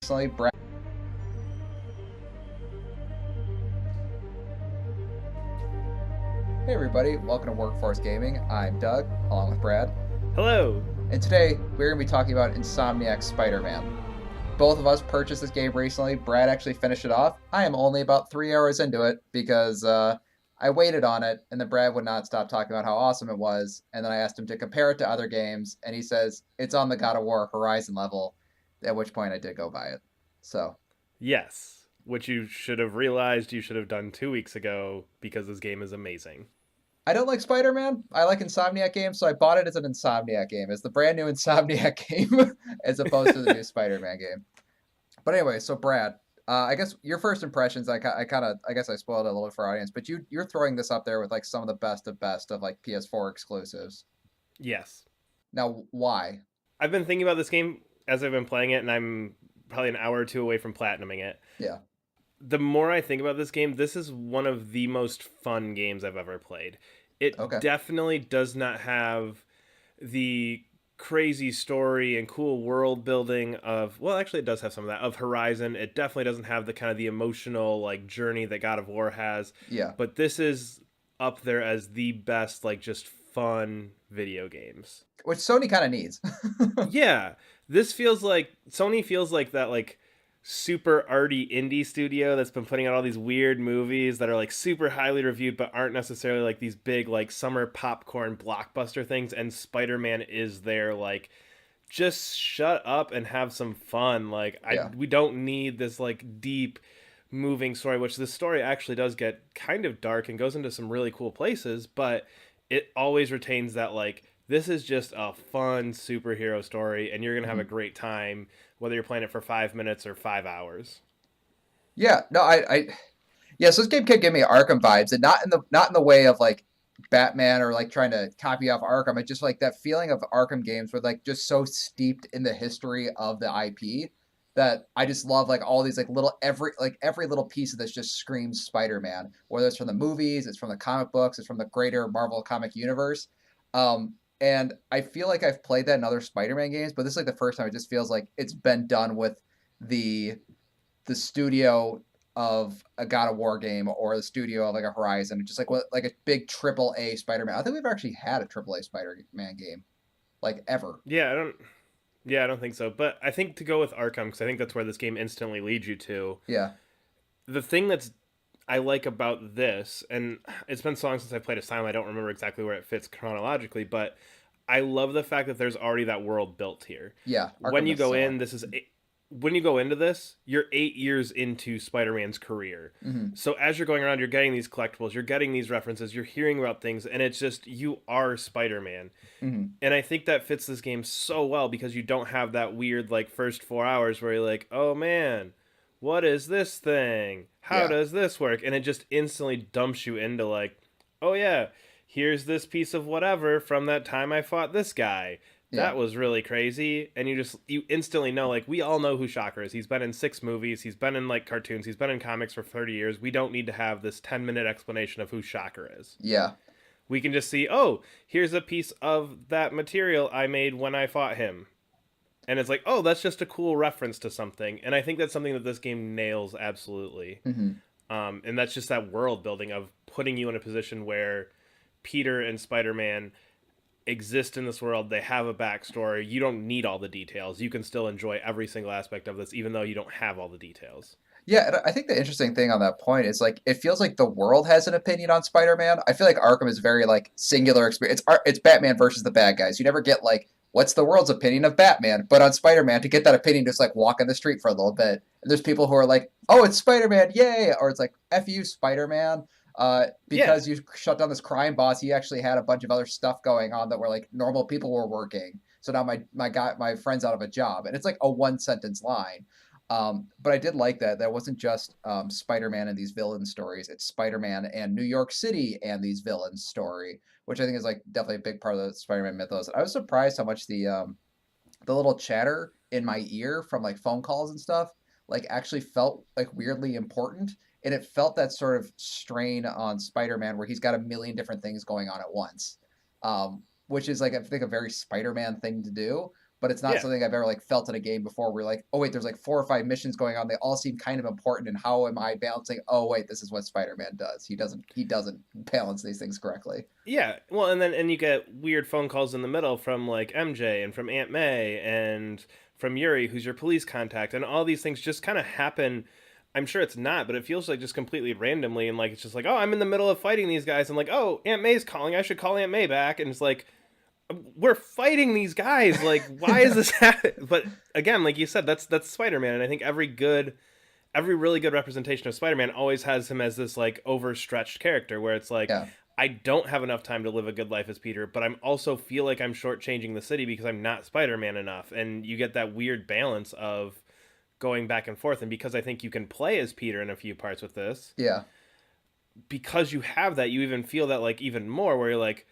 Recently, Brad. Hey everybody, welcome to Workforce Gaming. I'm Doug, along with Brad, Hello. and today we're going to be talking about Insomniac's Spider-Man. Both of us purchased this game recently. Brad actually finished it off. I am only about 3 hours into it because I waited on it, and then Brad would not stop talking about how awesome it was. And then I asked him to compare it to other games, and he says it's on the God of War Horizon level. At which point I did go buy it. So Yes, which you should have realized you should have done 2 weeks ago because this game is amazing. I don't like Spider-Man. I like Insomniac games, so I bought it as an Insomniac game, as the brand new Insomniac game, as opposed to the new Spider-Man game. But anyway, so Brad, I guess your first impressions, I guess I spoiled it a little bit for our audience, but you're throwing this up there with like some of the best of like PS4 exclusives. Yes. Now, why? I've been thinking about this game as I've been playing it, and I'm probably an hour or two away from platinuming it. Yeah. The more I think about this game, this is one of the most fun games I've ever played. It Okay. definitely does not have the crazy story and cool world building of, well, actually it does have some of that, of Horizon. It definitely doesn't have the kind of the emotional like journey that God of War has, Yeah. but this is up there as the best like just fun video games. Which Sony kind of needs. Yeah, this feels like Sony feels like that like super arty indie studio that's been putting out all these weird movies that are like super highly reviewed but aren't necessarily like these big like summer popcorn blockbuster things, and Spider-Man is there like just shut up and have some fun. Like I Yeah. we don't need this like deep moving story, which the story actually does get kind of dark and goes into some really cool places, but it always retains that like this is just a fun superhero story and you're gonna have a Mhm. great time whether you're playing it for 5 minutes or 5 hours. Yeah. No, yeah, so this game could give me Arkham vibes, and not in the way of like Batman or like trying to copy off Arkham. It's just like that feeling of Arkham games were like just so steeped in the history of the IP that I just love like all these like every little piece of this just screams Spider-Man. Whether it's from the movies, it's from the comic books, it's from the greater Marvel comic universe. And I feel like I've played that in other Spider-Man games, but this is like the first time it just feels like it's been done with the the studio of a God of War game or the studio of like a Horizon, just like what like a big triple A Spider-Man. I think we've actually had a triple A Spider-Man game like ever. Yeah, I don't think so, but I think to go with Arkham because I think that's where this game instantly leads you to. Yeah. The thing that's I like about this, and it's been so long since I played Asylum, I don't remember exactly where it fits chronologically, but I love the fact that there's already that world built here. Yeah. When Arkham you go Asylum. in, when you go into this, you're 8 years into Spider-Man's career. Mm-hmm. So as you're going around, you're getting these collectibles, you're getting these references, you're hearing about things, and it's just you are Spider-Man. Mm-hmm. And I think that fits this game so well because you don't have that weird like first 4 hours where you're like, oh man, what is this thing? How Yeah. does this work? And it just instantly dumps you into like, oh yeah, here's this piece of whatever from that time I fought this guy. Yeah. That was really crazy. And you instantly know, like, we all know who Shocker is. He's been in 6 movies, he's been in like cartoons, he's been in comics for 30 years. We don't need to have this 10-minute explanation of who Shocker is. Yeah. We can just see, oh, here's a piece of that material I made when I fought him. And it's like, oh, that's just a cool reference to something. And I think that's something that this game nails absolutely. Mm-hmm. And that's just that world building of putting you in a position where Peter and Spider-Man exist in this world. They have a backstory. You don't need all the details. You can still enjoy every single aspect of this, even though you don't have all the details. Yeah, and I think the interesting thing on that point is like it feels like the world has an opinion on Spider-Man. I feel like Arkham is very like singular experience. It's Batman versus the bad guys. You never get like what's the world's opinion of Batman, but on Spider-Man to get that opinion, just like walk in the street for a little bit. And there's people who are like, "Oh, it's Spider-Man, yay!" Or it's like, "F you, Spider-Man." Yeah, Because you shut down this crime boss, he actually had a bunch of other stuff going on that were like normal people were working. So now my friend's out of a job, and it's like a one sentence line. But I did like that. That wasn't just Spider-Man and these villain stories. It's Spider-Man and New York City and these villains story, which I think is like definitely a big part of the Spider-Man mythos. I was surprised how much the little chatter in my ear from like phone calls and stuff like actually felt like weirdly important. And it felt that sort of strain on Spider-Man where he's got a million different things going on at once. Which is like I think a very Spider-Man thing to do. but it's not Yeah. something I've ever like felt in a game before. Where like, oh wait, there's like 4 or 5 missions going on. They all seem kind of important, and how am I balancing? Oh wait, this is what Spider-Man does. He doesn't balance these things correctly. Yeah. Well, and you get weird phone calls in the middle from like MJ and from Aunt May and from Yuri, who's your police contact, and all these things just kind of happen. I'm sure it's not, but it feels like just completely randomly, and like it's just like, oh, I'm in the middle of fighting these guys, and like, oh, Aunt May's calling, I should call Aunt May back, and it's like, we're fighting these guys, like, why is this happening? But again, like you said, that's Spider-Man, and I think every really good representation of Spider-Man always has him as this like overstretched character, where it's like, Yeah, I don't have enough time to live a good life as Peter, but I'm also feel like I'm shortchanging the city because I'm not Spider-Man enough, and you get that weird balance of going back and forth. And because I think you can play as Peter in a few parts with this, yeah, because you have that, you even feel that like even more, where you're like,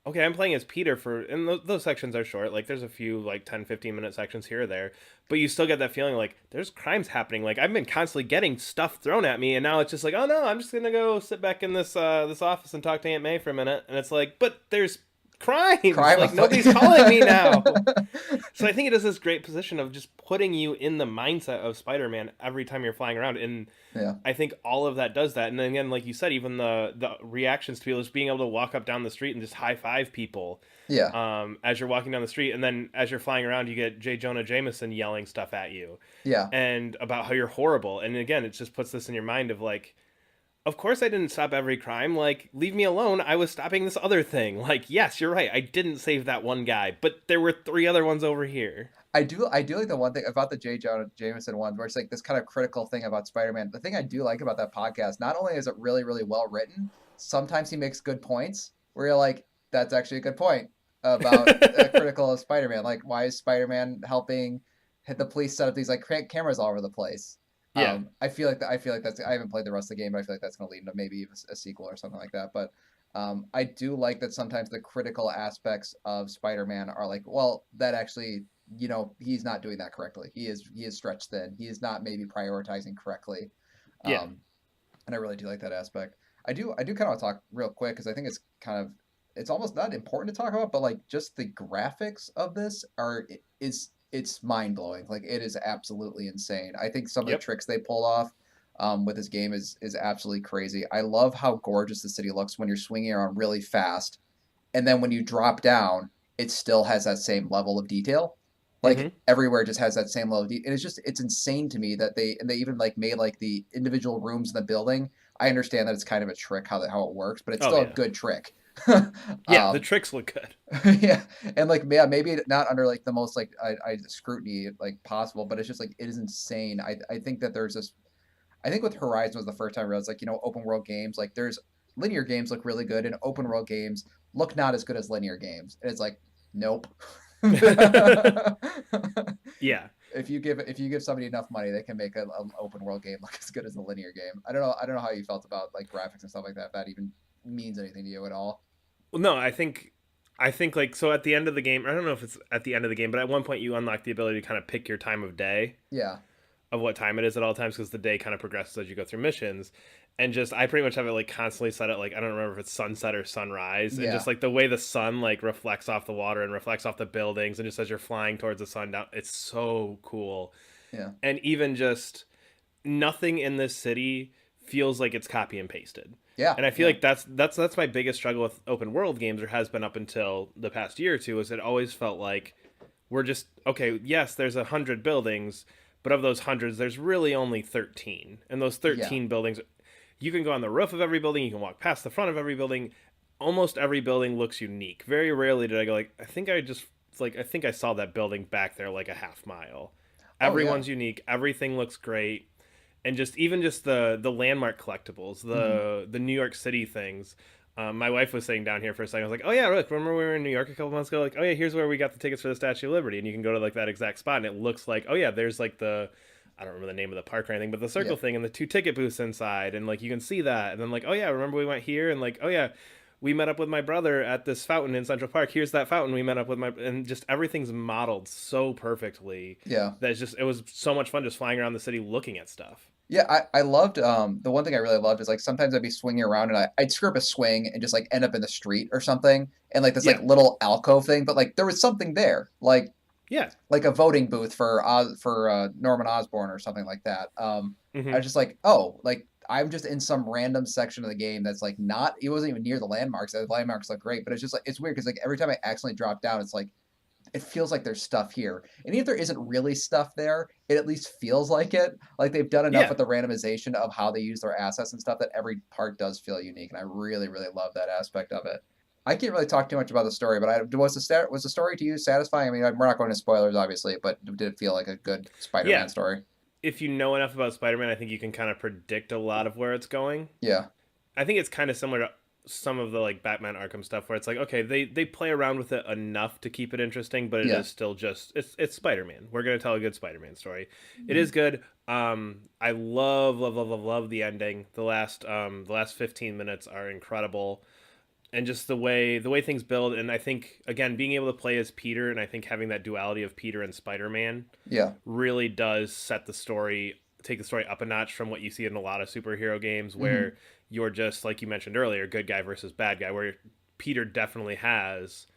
okay, I'm playing as Peter for, and those sections are short. Like there's a few like 10, 15 minute sections here or there, but you still get that feeling like there's crimes happening. Like I've been constantly getting stuff thrown at me, and now it's just like, oh no, I'm just gonna go sit back in this office and talk to Aunt May for a minute, and it's like, but there's crimes. crime. Like nobody's calling me now. So I think it is this great position of just putting you in the mindset of Spider-Man every time you're flying around, and Yeah, I think all of that does that. And then again, like you said, even the reactions to people, just being able to walk up down the street and just high five people yeah, as you're walking down the street, and then as you're flying around, you get J. Jonah Jameson yelling stuff at you yeah. and about how you're horrible. And again, it just puts this in your mind of like, of course I didn't stop every crime. Like, leave me alone. I was stopping this other thing. Like, yes, you're right. I didn't save that one guy, but there were 3 other ones over here. I do like the one thing about the J. Jonah Jameson one, where it's like this kind of critical thing about Spider-Man. The thing I do like about that podcast, not only is it really, really well written, sometimes he makes good points where you're like, that's actually a good point about critical of Spider-Man. Like, why is Spider-Man helping hit the police set up these like cameras all over the place? Yeah. I feel like that's I haven't played the rest of the game, but I feel like that's going to lead into maybe a sequel or something like that. But I do like that sometimes the critical aspects of Spider-Man are like, well, that actually, he's not doing that correctly. He is stretched thin. He is not maybe prioritizing correctly. Yeah. And I really do like that aspect. I do kind of want to talk real quick because I think it's almost not important to talk about, but like just the graphics of this it's mind blowing. Like it is absolutely insane. I think some of the Yep. tricks they pull off with this game is absolutely crazy. I love how gorgeous the city looks when you're swinging around really fast, and then when you drop down, it still has that same level of detail. Hmm. Like everywhere just has that same level of detail. And it's insane to me that they even like made like the individual rooms in the building. I understand that it's kind of a trick how it works, but it's Oh still a yeah. good trick. Yeah. The um, tricks look good. yeah, and like yeah, maybe not under like the most like I scrutiny like possible, but it's just like it is insane. I think that there's this. I think with Horizon was the first time I realized like open world games like there's linear games look really good and open world games look not as good as linear games. And it's like nope. Yeah. If you give somebody enough money, they can make an open world game look as good as a linear game. I don't know how you felt about like graphics and stuff like that. If that even means anything to you at all. Well, no, I think like so at the end of the game, I don't know if it's at the end of the game, but at one point you unlock the ability to kind of pick your time of day Yeah, of what time it is at all times because the day kind of progresses as you go through missions. And just I pretty much have it like constantly set at like I don't remember if it's sunset or sunrise, and yeah, just like the way the sun like reflects off the water and reflects off the buildings, and just as you're flying towards the sun down, it's so cool. yeah, And even just nothing in this city feels like it's copy and pasted. yeah, And I feel yeah, like that's my biggest struggle with open world games, or has been up until the past year or two, is it always felt like we're just okay, yes, there's 100 buildings, but of those hundreds there's really only 13. And those yeah. 13 buildings, you can go on the roof of every building, you can walk past the front of every building. Almost every building looks unique. Very rarely did I go like, I think I saw that building back there like a half mile. Oh yeah. Everyone's unique, everything looks great. And just even just the landmark collectibles, Hmm. the New York City things. My wife was sitting down here for a second. I was like, "Oh yeah, look! Remember we were in New York a couple months ago? Like, oh yeah, here's where we got the tickets for the Statue of Liberty, and you can go to like that exact spot, and it looks like, oh yeah, there's like I don't remember the name of the park or anything, but the Yeah. circle thing and the 2 ticket booths inside, and like you can see that, and then like, oh yeah, remember we went here, and like, oh yeah, we met up with my brother at this fountain in Central Park. Here's that fountain we met up with and just everything's modeled so perfectly Yeah. that it was so much fun just flying around the city looking at stuff. Yeah, I loved the one thing I really loved is like sometimes I'd be swinging around and I'd screw up a swing and just like end up in the street or something and like this like Yeah. little alcove thing, but like there was something there. Like Yeah. like a voting booth for Norman Osborn or something like that. I Hmm. was just like, oh, like I'm just in some random section of the game that's like not. It wasn't even near the landmarks. The landmarks look great, but it's just like it's weird because like every time I accidentally drop down, it's like it feels like there's stuff here. And even if there isn't really stuff there, it at least feels like it. Like they've done enough Yeah. with the randomization of how they use their assets and stuff that every part does feel unique. And I really, really love that aspect of it. I can't really talk too much about the story, but was the story to you satisfying? I mean, we're not going to spoilers, obviously, but did it feel like a good Yeah. Spider-Man story? If you know enough about Spider-Man, I think you can kind of predict a lot of where it's going. Yeah, I think it's kind of similar to some of the like Batman Arkham stuff where it's like, okay, they play around with it enough to keep it interesting, but it yeah, is still just it's Spider-Man. We're gonna tell a good Spider-Man story. It mhm, is good. I love the ending. The last 15 minutes are incredible, and just the way things build. And I think again being able to play as Peter, and I think having that duality of Peter and Spider-Man yeah, really does set the story, take the story up a notch from what you see in a lot of superhero games hmm, where you're just like you mentioned earlier, good guy versus bad guy, where Peter definitely has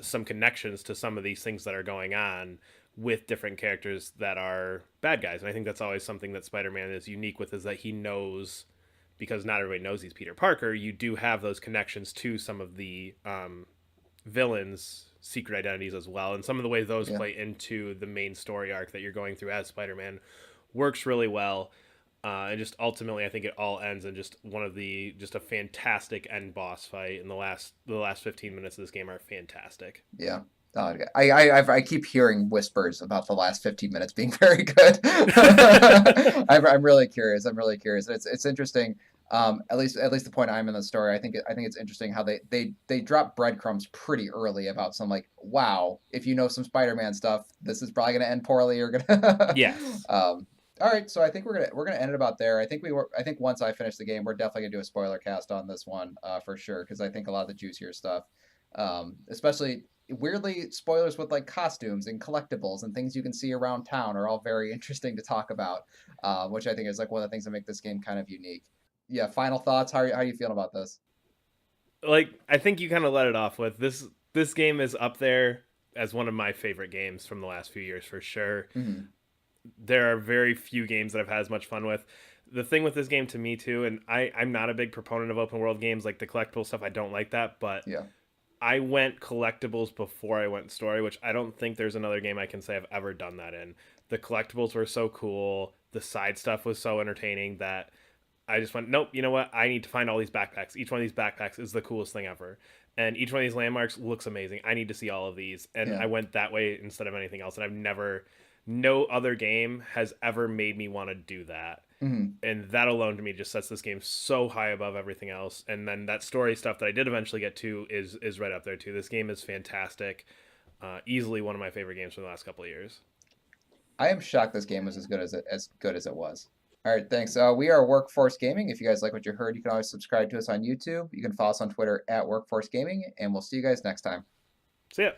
some connections to some of these things that are going on with different characters that are bad guys. And I think that's always something that Spider-Man is unique with, is that he knows, because not everybody knows he's Peter Parker, you do have those connections to some of the villains' secret identities as well. And some of the ways those yeah. play into the main story arc that you're going through as Spider-Man works really well. And just ultimately, I think it all ends in just just a fantastic end boss fight. And the last 15 minutes of this game are fantastic. Yeah. I keep hearing whispers about the last 15 minutes being very good. I'm really curious. I'm really curious. It's interesting. At least the point I'm in the story, I think it's interesting how they drop breadcrumbs pretty early about some like, wow, if you know some Spider-Man stuff, this is probably going to end poorly. Or gonna. Yes. All right, so I think we're gonna end it about there. I think once I finish the game, we're definitely gonna do a spoiler cast on this one for sure because I think a lot of the juicier stuff, especially weirdly spoilers with like costumes and collectibles and things you can see around town are all very interesting to talk about, which I think is like one of the things that make this game kind of unique. Yeah, final thoughts. How are you feeling about this? Like I think you kind of let it off with this game is up there as one of my favorite games from the last few years for sure. Hmm. There are very few games that I've had as much fun with. The thing with this game to me too, and I'm not a big proponent of open world games like the collectible stuff. I don't like that, but Yeah. I went collectibles before I went story, which I don't think there's another game I can say I've ever done that in. The collectibles were so cool, the side stuff was so entertaining that I just went, nope, you know what? I need to find all these backpacks. Each one of these backpacks is the coolest thing ever. And each one of these landmarks looks amazing. I need to see all of these. And Yeah. I went that way instead of anything else. And no other game has ever made me want to do that. Hmm. And that alone to me just sets this game so high above everything else. And then that story stuff that I did eventually get to is right up there too. This game is fantastic. Easily one of my favorite games from the last couple of years. I am shocked this game was as good as it was. All right, thanks. We are Workforce Gaming. If you guys like what you heard, you can always subscribe to us on YouTube. You can follow us on Twitter at Workforce Gaming, and we'll see you guys next time. So yeah.